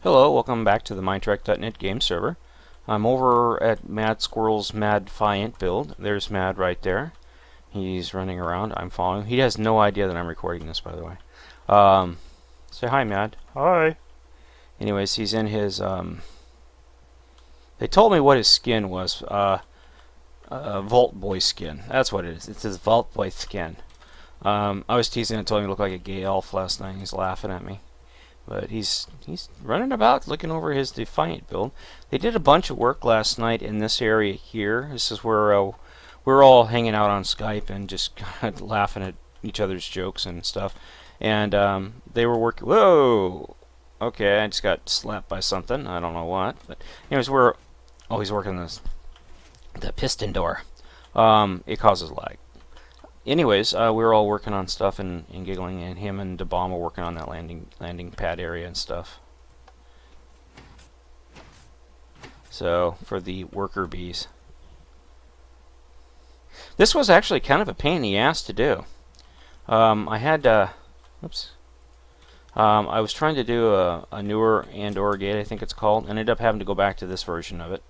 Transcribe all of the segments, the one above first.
Hello, welcome back to the MindTrack.net game server. I'm over at Mad Squirrel's Defiant Build. There's Mad right there. He's running around. I'm following. He has no idea that I'm recording this, by the way. Say hi, Mad. Hi. Anyways, he's in his. They told me what his skin was. Vault Boy skin. That's what it is. It's his Vault Boy skin. I was teasing and told him he looked like a gay elf last night. He's laughing at me. But he's running about looking over his Defiant build. They did a bunch of work last night in this area here. This is where we're all hanging out on Skype and just kind of laughing at each other's jokes and stuff. And they were working. Whoa! Okay, I just got slapped by something. I don't know what. But anyways, we're always working the piston door. It causes lag. Anyways, we were all working on stuff and giggling, and him and DeBomb were working on that landing pad area and stuff. So, for the worker bees. This was actually kind of a pain in the ass to do. I had, oops. I was trying to do a newer Andorra gate, I think it's called, and ended up having to go back to this version of it.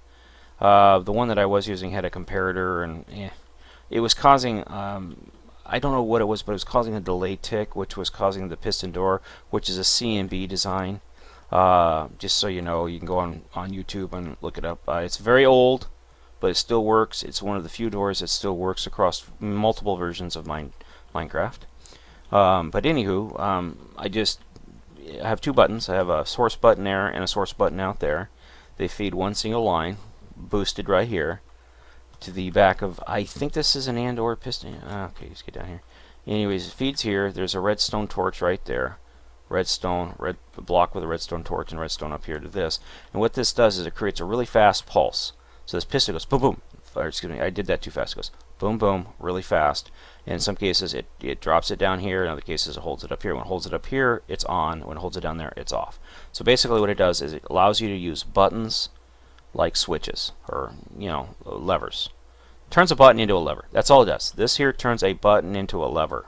The one that I was using had a comparator, and it was causing, I don't know what it was, but it was causing a delay tick, which was causing the piston door, which is a C&B design. Just so you know, you can go on YouTube and look it up. It's very old, but it still works. It's one of the few doors that still works across multiple versions of Minecraft. But anywho, I have two buttons. I have a source button there and a source button out there. They feed one single line, boosted right here, to the back of, I think this is an Andorra piston. Okay, let's get down here. Anyways, it feeds here. There's a redstone torch right there. Redstone, red block with a redstone torch, and redstone up here to this. And what this does is it creates a really fast pulse. So this piston goes boom, boom. Or, excuse me, I did that too fast. It goes boom, boom, really fast. And in some cases, it drops it down here. In other cases, it holds it up here. When it holds it up here, it's on. When it holds it down there, it's off. So basically what it does is it allows you to use buttons like switches, or levers. Turns a button into a lever. That's all it does. This here turns a button into a lever.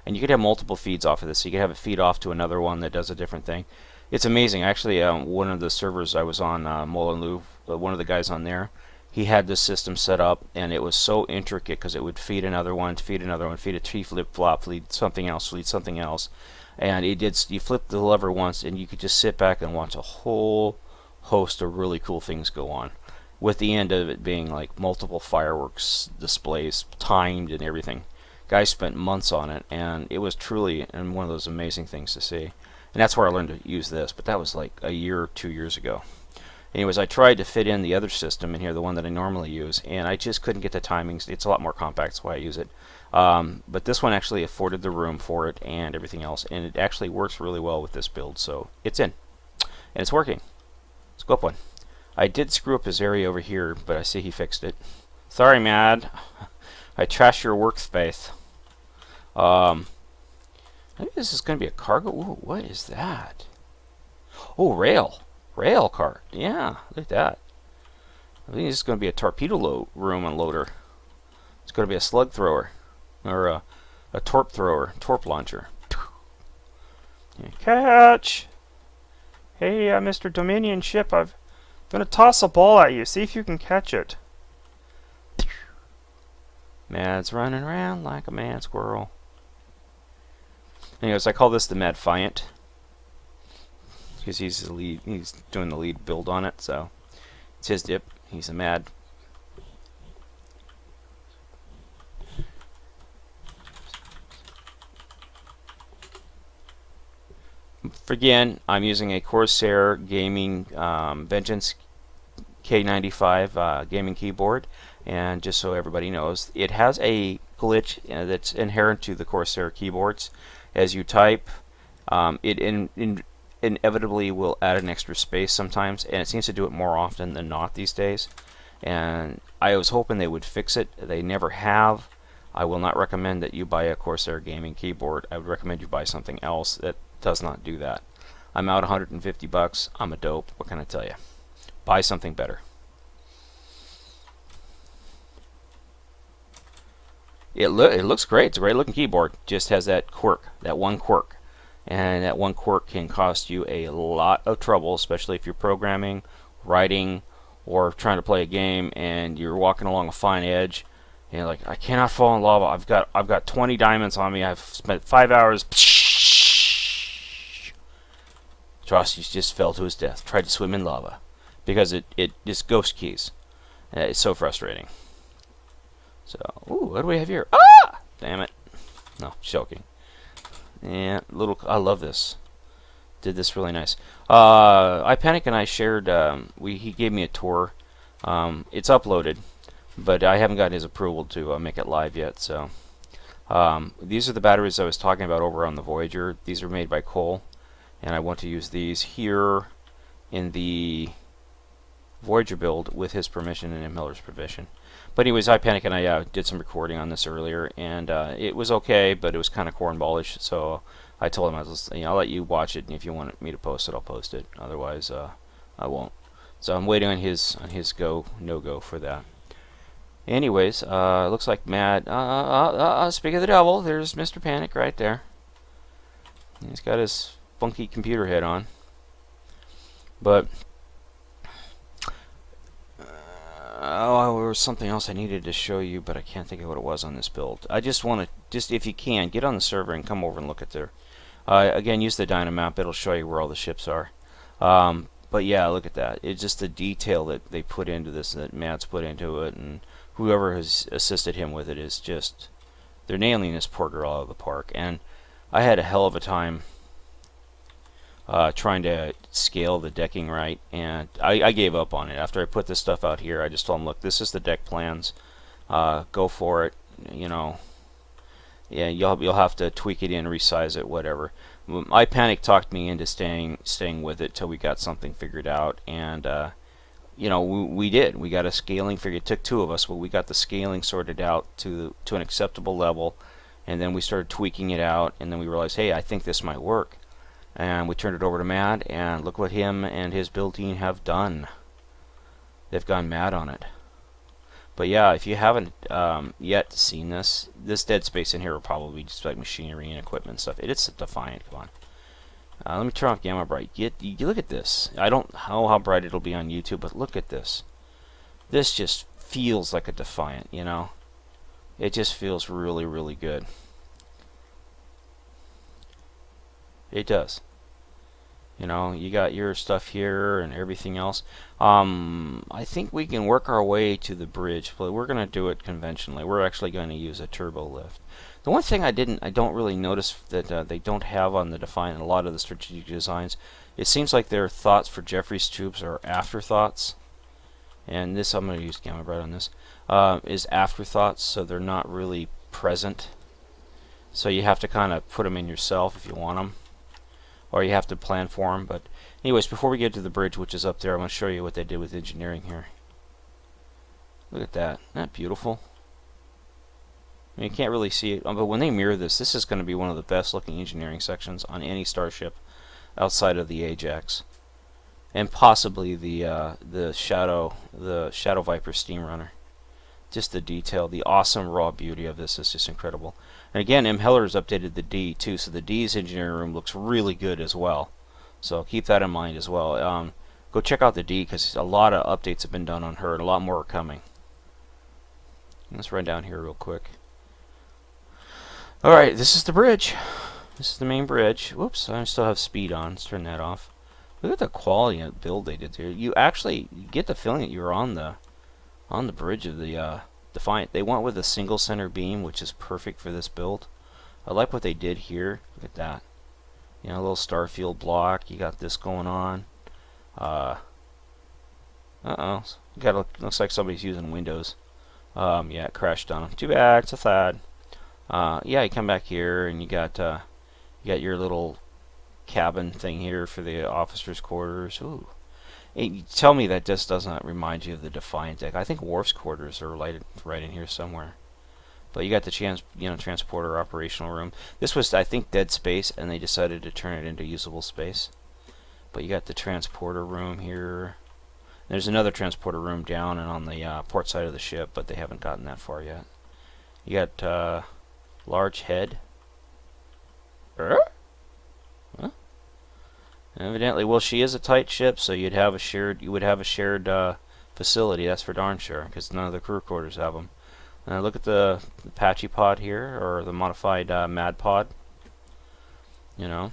And you could have multiple feeds off of this. So you could have it feed off to another one that does a different thing. It's amazing. Actually, one of the servers I was on, Molinlu, one of the guys on there, he had this system set up, and it was so intricate because it would feed another one, feed another one, feed a tree flip-flop, feed something else. And it did. You flip the lever once, and you could just sit back and watch a whole host of really cool things go on, with the end of it being like multiple fireworks displays, timed and everything. Guys spent months on it, and it was truly one of those amazing things to see. And that's where I learned to use this, but that was like a year or 2 years ago. Anyways, I tried to fit in the other system in here, the one that I normally use, and I just couldn't get the timings. It's a lot more compact, that's why I use it. But this one actually afforded the room for it and everything else, and it actually works really well with this build, so it's in. And it's working. Let's go up one. I did screw up his area over here, but I see he fixed it. Sorry, Mad. I trashed your workspace. Maybe this is going to be a cargo. Ooh, what is that? Oh, rail. Rail cart. Yeah, look at that. I think this is going to be a torpedo room unloader. It's going to be a slug thrower. Or a torp thrower. Torp launcher. Catch! Hey, Mr. Dominion ship, I'm going to toss a ball at you. See if you can catch it. Mad's running around like a mad squirrel. Anyways, I call this the Defiant, because he's the lead. He's doing the lead build on it, so it's his dip. He's a Mad. Again, I'm using a Corsair Gaming Vengeance K95 gaming keyboard, and just so everybody knows, it has a glitch that's inherent to the Corsair keyboards. As you type, it inevitably will add an extra space sometimes, and it seems to do it more often than not these days. And I was hoping they would fix it. They never have. I will not recommend that you buy a Corsair gaming keyboard. I would recommend you buy something else that does not do that. I'm out $150. I'm a dope. What can I tell you? Buy something better. It looks great. It's a great looking keyboard. Just has that quirk, that one quirk. and that one quirk can cost you a lot of trouble, especially if you're programming, writing, or trying to play a game and you're walking along a fine edge. And you're like, I cannot fall in lava. I've got 20 diamonds on me. I've spent 5 hours. Frosty just fell to his death. Tried to swim in lava because it just ghost keys. It's so frustrating. So, ooh, what do we have here? Ah! Damn it. No, joking. Yeah, I love this. Did this really nice. iPanic and I shared, he gave me a tour. It's uploaded, but I haven't gotten his approval to make it live yet, so. These are the batteries I was talking about over on the Voyager. These are made by Cole, and I want to use these here in the Voyager build with his permission and Miller's permission. But anyways, iPanic and I did some recording on this earlier, and it was okay, but it was kind of cornballish. So I told him I'll let you watch it, and if you want me to post it, I'll post it. Otherwise, I won't. So I'm waiting on his go no go for that. Anyways, looks like Mad. Speak of the devil, there's Mr. Panic right there. He's got his funky computer head on, but. Oh, there was something else I needed to show you, but I can't think of what it was on this build. I just want to, if you can, get on the server and come over and look at there. Again, use the Dynamap. It'll show you where all the ships are. But yeah, look at that. It's just the detail that they put into this, that Matt's put into it, and whoever has assisted him with it is just, they're nailing this poor girl out of the park. And I had a hell of a time trying to scale the decking right, and I gave up on it. After I put this stuff out here, I just told them, look, this is the deck plans. Go for it. You know, yeah, you'll have to tweak it in, resize it, whatever. iPanic talked me into staying with it till we got something figured out, and you know, we did. We got a scaling figure. It took 2 of us, but we got the scaling sorted out to an acceptable level, and then we started tweaking it out, and then we realized, hey, I think this might work. And we turned it over to Mad, and look what him and his build team have done. They've gone mad on it. But yeah, if you haven't yet seen this dead space in here will probably be just like machinery and equipment and stuff. It's a Defiant. Come on. Let me turn off Gamma Bright. You look at this. I don't know how bright it'll be on YouTube, but look at this. This just feels like a Defiant, you know? It just feels really, really good. It does. You know, you got your stuff here and everything else. I think we can work our way to the bridge, but we're going to do it conventionally. We're actually going to use a turbo lift. The one thing I don't really notice that they don't have on the Defiant, a lot of the strategic designs, it seems like their thoughts for Jeffrey's troops are afterthoughts. And this, I'm going to use Gamma Bright on this, is afterthoughts, so they're not really present. So you have to kind of put them in yourself if you want them, or you have to plan for them. But anyways, before we get to the bridge, which is up there, I want to show you what they did with engineering here. Look at that. Isn't that beautiful? I mean, you can't really see it, but when they mirror this, this is going to be one of the best looking engineering sections on any starship outside of the Ajax, and possibly the Shadow Viper steam runner. Just the detail, the awesome raw beauty of this is just incredible. And again, M. Heller's updated the D too, so the D's engineering room looks really good as well. So keep that in mind as well. Go check out the D, because a lot of updates have been done on her, and a lot more are coming. Let's run down here real quick. Alright, this is the bridge. This is the main bridge. Whoops, I still have speed on. Let's turn that off. Look at the quality of the build they did here. You actually get the feeling that you're on the bridge of the Defiant. They went with a single center beam, which is perfect for this build. I like what they did here. Look at that. You know, a little starfield block. You got this going on. Looks like somebody's using Windows. Yeah, it crashed on them. Too bad. It's a fad. Yeah, you come back here and you got your little cabin thing here for the officers' quarters. Ooh. Hey, tell me that just doesn't remind you of the Defiant deck. I think Worf's quarters are right in here somewhere. But you got the transporter operational room. This was, I think, dead space, and they decided to turn it into usable space. But you got the transporter room here. There's another transporter room down and on the port side of the ship, but they haven't gotten that far yet. You got large head. Evidently, well, she is a tight ship, so you would have a shared facility. That's for darn sure, because none of the crew quarters have them. Look at the Apache pod here, or the modified Mad pod. You know,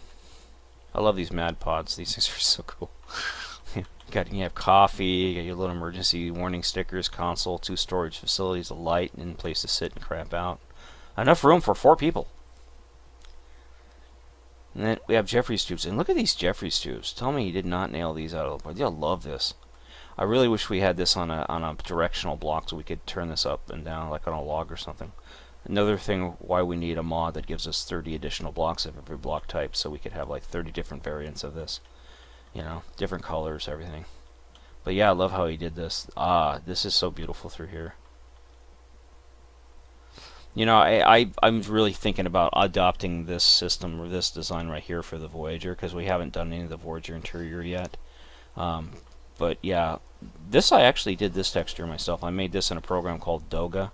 I love these Mad pods. These things are so cool. You have coffee, you got your little emergency warning stickers, console, 2 storage facilities, a light, and a place to sit and crap out. Enough room for 4 people. And then we have Jeffries tubes. And look at these Jeffries tubes. Tell me he did not nail these out of the park. You'll love this. I really wish we had this on a directional block so we could turn this up and down like on a log or something. Another thing why we need a mod that gives us 30 additional blocks of every block type, so we could have like 30 different variants of this. You know, different colors, everything. But yeah, I love how he did this. This is so beautiful through here. You know, I'm really thinking about adopting this system or this design right here for the Voyager, because we haven't done any of the Voyager interior yet. But yeah, I actually did this texture myself. I made this in a program called Doga,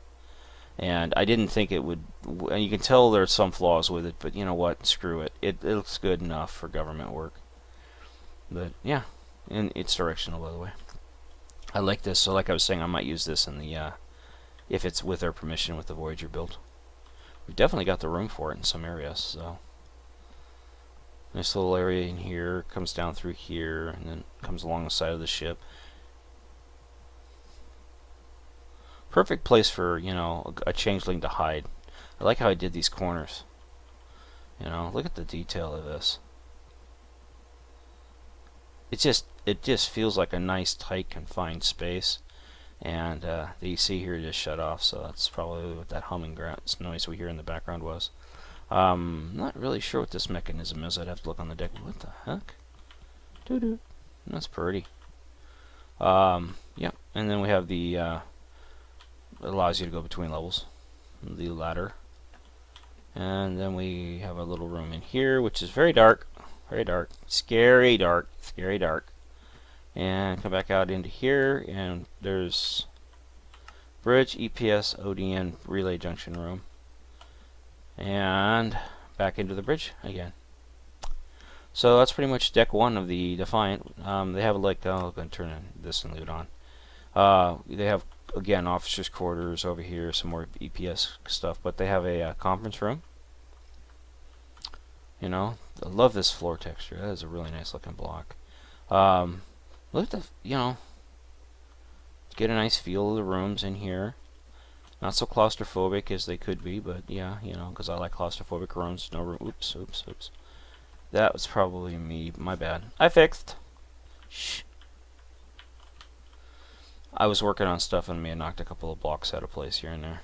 and I didn't think it would. You can tell there's some flaws with it, but you know what? Screw it. It looks good enough for government work. But yeah, and it's directional, by the way. I like this. So like I was saying, I might use this in the if it's with their permission with the Voyager build. We've definitely got the room for it in some areas. So nice little area in here, comes down through here, and then comes along the side of the ship. Perfect place for, you know, a changeling to hide. I like how I did these corners. You know, look at the detail of this. It just feels like a nice, tight, confined space. And the AC here just shut off, so that's probably what that humming noise we hear in the background was. Not really sure what this mechanism is. I'd have to look on the deck. What the heck? Doo-doo. That's pretty. Yeah, and then we have the it allows you to go between levels, the ladder. And then we have a little room in here, which is very dark, scary dark. And come back out into here, and there's bridge, EPS, ODN, relay junction room. And back into the bridge again. So that's pretty much deck 1 of the Defiant. They have like, I'm going to turn this and leave it on. They have, again, officers' quarters over here, some more EPS stuff, but they have a conference room. You know, I love this floor texture. That is a really nice looking block. Look at the, you know, get a nice feel of the rooms in here. Not so claustrophobic as they could be, but yeah, you know, because I like claustrophobic rooms. No room. Oops. That was probably me. My bad. I fixed. Shh. I was working on stuff and may have knocked a couple of blocks out of place here and there.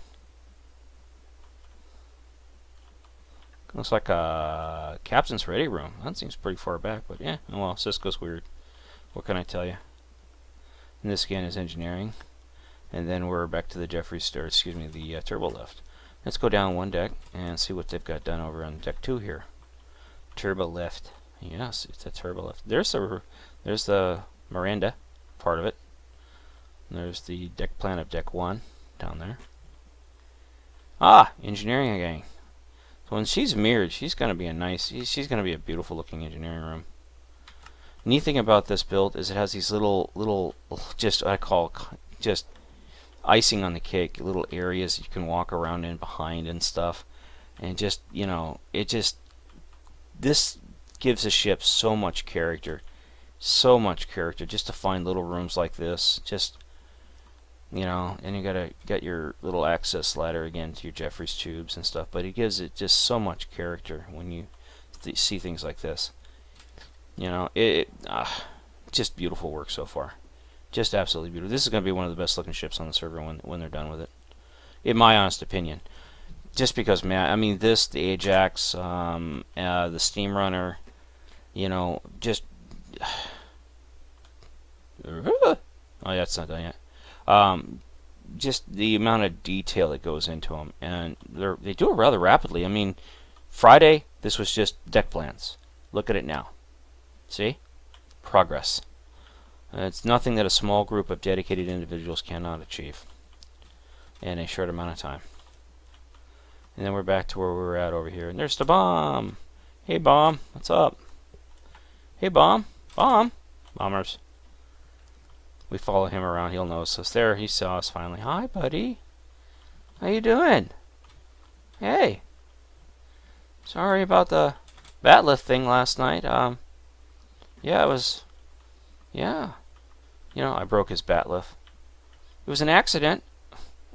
Looks like a captain's ready room. That seems pretty far back, but yeah. Oh well, Cisco's weird. What can I tell you? And this again is engineering. And then we're back to the Jeffries, or excuse me, the turbo lift. Let's go down one deck and see what they've got done over on deck 2 here. Turbo lift. Yes, it's a turbo lift. There's the Miranda part of it. And there's the deck plan of deck 1 down there. Engineering again. So when she's mirrored, she's gonna be she's gonna be a beautiful looking engineering room. Neat thing about this build is it has these little just I call just icing on the cake, little areas you can walk around in behind and stuff, and just, you know, this gives the ship so much character just to find little rooms like this. Just, you know, and you got your little access ladder again to your Jeffries tubes and stuff, but it gives it just so much character when you see things like this. You know, just beautiful work so far. Just absolutely beautiful. This is going to be one of the best looking ships on the server when they're done with it, in my honest opinion. Just because, man, I mean, the Ajax, the Steam Runner, you know, just oh, that's not done yet. Just the amount of detail that goes into them, and they do it rather rapidly. I mean, Friday this was just deck plans. Look at it now. See? Progress. It's nothing that a small group of dedicated individuals cannot achieve in a short amount of time. And then we're back to where we were at over here. And there's the bomb. Hey, bomb. What's up? Hey, Bomb. Bomb. Bombers. We follow him around. He'll notice us. There, he saw us finally. Hi, buddy. How you doing? Hey. Sorry about the bat lift thing last night. Yeah, it was... Yeah. You know, I broke his bat lift. It was an accident.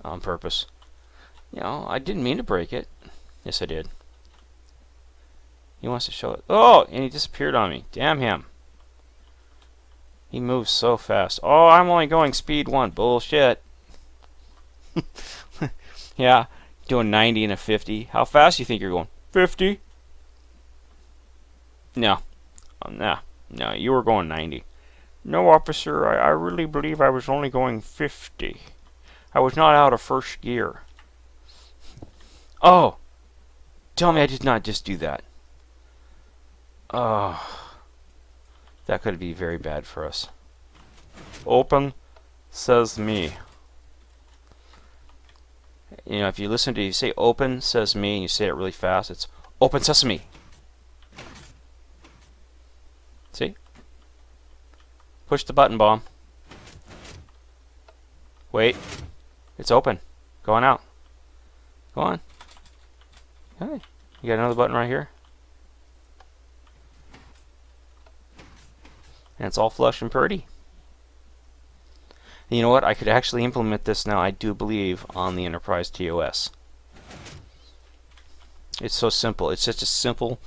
On purpose. You know, I didn't mean to break it. Yes, I did. He wants to show it. Oh! And he disappeared on me. Damn him. He moves so fast. Oh, I'm only going speed 1. Bullshit. Yeah, doing 90 and a 50. How fast do you think you're going? 50? No. No, you were going 90. No, officer, I really believe I was only going 50. I was not out of first gear. Oh! Tell me I did not just do that. Oh. That could be very bad for us. Open, says me. You know, if you listen to you say open, says me, and you say it really fast, it's open sesame. See? Push the button, Bomb. Wait. It's open. Going out. Go on. Okay. You got another button right here. And it's all flush and pretty. And you know what? I could actually implement this now, I do believe, on the Enterprise TOS. It's so simple. It's such a simple,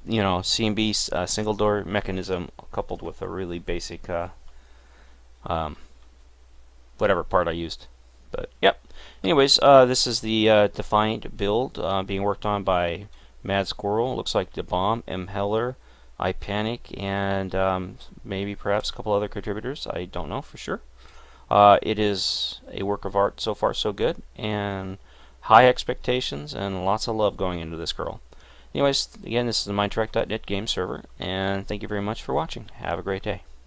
you know, C&B single door mechanism coupled with a really basic whatever part I used. But yep. Anyways, this is the Defiant build being worked on by Mad Squirrel. Looks like the Bomb, M. Heller, I Panic, and maybe perhaps a couple other contributors. I don't know for sure. It is a work of art so far so good, and high expectations and lots of love going into this girl. Anyways, again, this is the MindTrack.net game server, and thank you very much for watching. Have a great day.